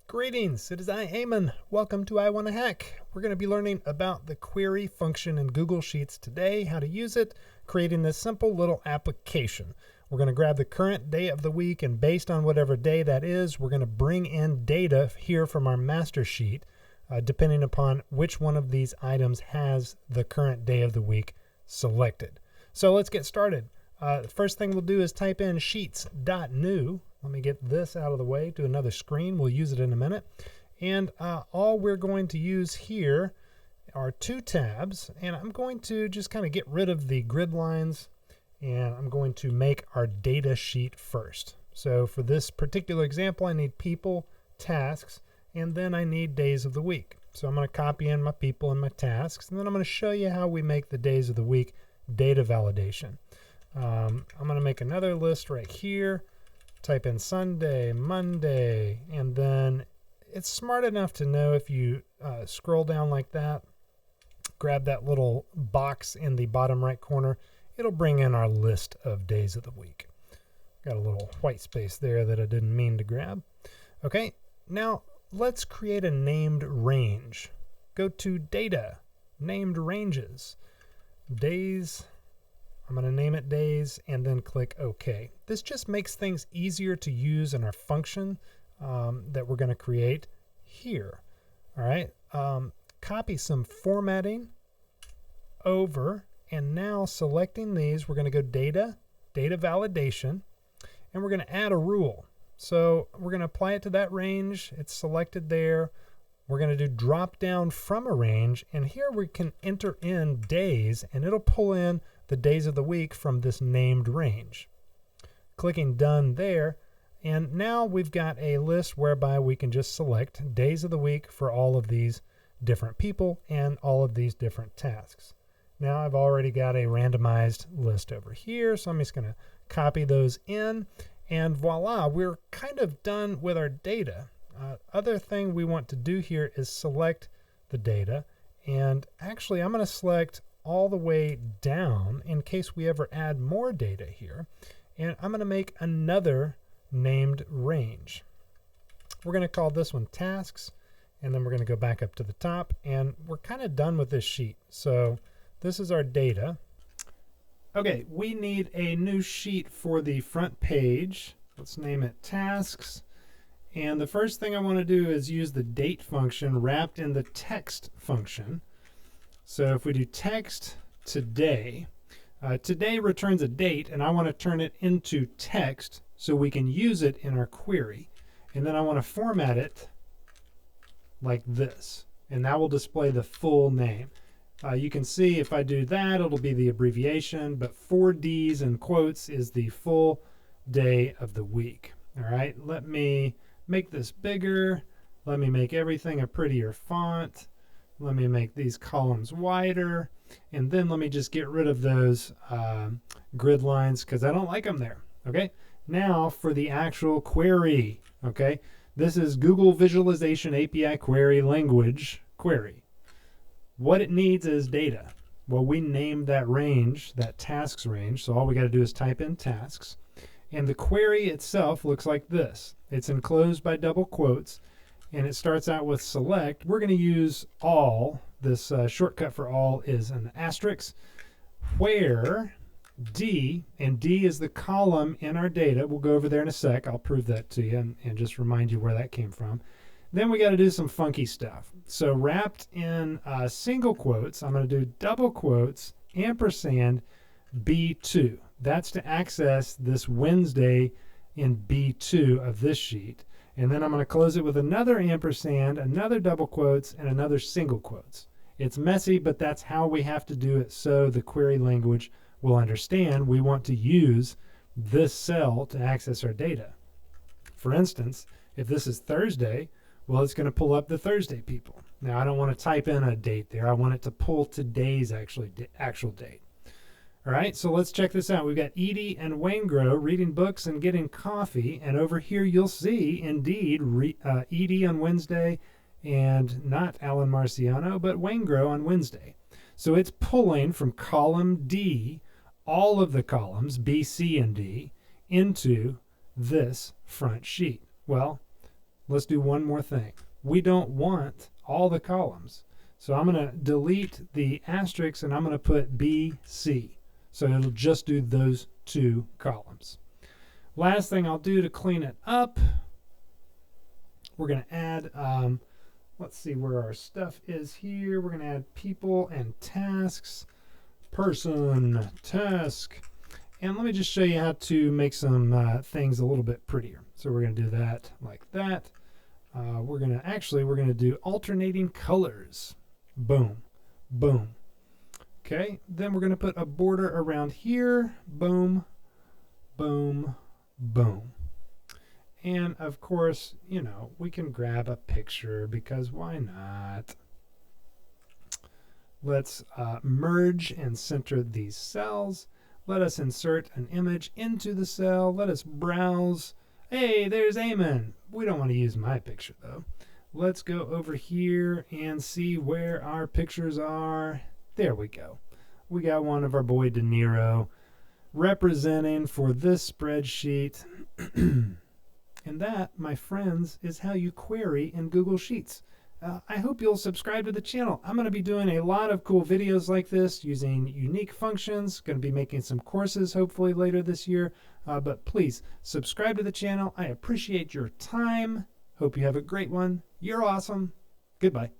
Greetings, it is I, Eamon. Welcome to I Wanna Hack. We're going to be learning about the query function in Google Sheets today, how to use it, creating this simple little application. We're going to grab the current day of the week, and based on whatever day that is, we're going to bring in data here from our master sheet, depending upon which one of these items has the current day of the week selected. So let's get started. The first thing we'll do is type in sheets.new. Let me get this out of the way to another screen. We'll use it in a minute. And all we're going to use here are two tabs. And I'm going to just kind of get rid of the grid lines. And I'm going to make our data sheet first. So for this particular example, I need people, tasks, and then I need days of the week. So I'm going to copy in my people and my tasks. And then I'm going to show you how we make the days of the week data validation. I'm going to make another list right here. Type in Sunday, Monday, and then it's smart enough to know if you scroll down like that, grab that little box in the bottom right corner, it'll bring in our list of days of the week. Got a little white space there that I didn't mean to grab. Okay, now let's create a named range. Go to Data, Named Ranges, Days. I'm going to name it days and then click OK. This just makes things easier to use in our function that we're going to create here. All right. Copy some formatting over, and now selecting these, we're going to go Data, Data Validation, and we're going to add a rule. So we're going to apply it to that range. It's selected there. We're going to do drop down from a range, and here we can enter in days, and it'll pull in the days of the week from this named range. Clicking done there, and now we've got a list whereby we can just select days of the week for all of these different people and all of these different tasks. Now I've already got a randomized list over here, so I'm just going to copy those in, and voila, we're kind of done with our data. Other thing we want to do here is select the data, and actually I'm going to select all the way down in case we ever add more data here, and I'm going to make another named range. We're going to call this one tasks, and then we're going to go back up to the top, and we're kind of done with this sheet. So this is our data. Okay, we need a new sheet for the front page. Let's name it tasks. And the first thing I want to do is use the date function wrapped in the text function. So if we do text today, today returns a date, and I want to turn it into text so we can use it in our query. And then I want to format it like this, and that will display the full name. You can see if I do that, it'll be the abbreviation, but 4 Ds in quotes is the full day of the week. All right, let me make this bigger. Let me make everything a prettier font. Let me make these columns wider, and then let me just get rid of those grid lines because I don't like them there. Okay, now for the actual query. Okay, this is Google Visualization API Query Language Query. What it needs is data. Well, we named that range, that tasks range, so all we got to do is type in tasks. And the query itself looks like this. It's enclosed by double quotes, and it starts out with select. We're going to use all. This shortcut for all is an asterisk, where D, and D is the column in our data. We'll go over there in a sec. I'll prove that to you and just remind you where that came from. Then we got to do some funky stuff. So wrapped in single quotes, I'm going to do double quotes, ampersand, B2. That's to access this Wednesday in B2 of this sheet. And then I'm going to close it with another ampersand, another double quotes, and another single quotes. It's messy, but that's how we have to do it so the query language will understand we want to use this cell to access our data. For instance, if this is Thursday, well, it's going to pull up the Thursday people. Now, I don't want to type in a date there. I want it to pull today's actual date. All right, so let's check this out. We've got Edie and Wangro reading books and getting coffee. And over here, you'll see, indeed, Edie on Wednesday and not Alan Marciano, but Wangro on Wednesday. So it's pulling from column D, all of the columns, B, C, and D, into this front sheet. Well, let's do one more thing. We don't want all the columns. So I'm going to delete the asterisks and I'm going to put BC. So it'll just do those 2 columns. Last thing I'll do to clean it up, we're going to add, let's see where our stuff is here. We're going to add people and tasks, person, task. And let me just show you how to make some things a little bit prettier. So we're going to do that like that. We're going to do alternating colors. Boom, boom. Okay, then we're going to put a border around here. Boom, boom, boom. And of course, you know, we can grab a picture because why not? Let's merge and center these cells. Let us insert an image into the cell. Let us browse. Hey, there's Eamon. We don't want to use my picture though. Let's go over here and see where our pictures are. There we go. We got one of our boy DeNiro representing for this spreadsheet. And that, my friends, is how you query in Google Sheets. I hope you'll subscribe to the channel. I'm going to be doing a lot of cool videos like this using unique functions. Going to be making some courses hopefully later this year. But please subscribe to the channel. I appreciate your time. Hope you have a great one. You're awesome. Goodbye.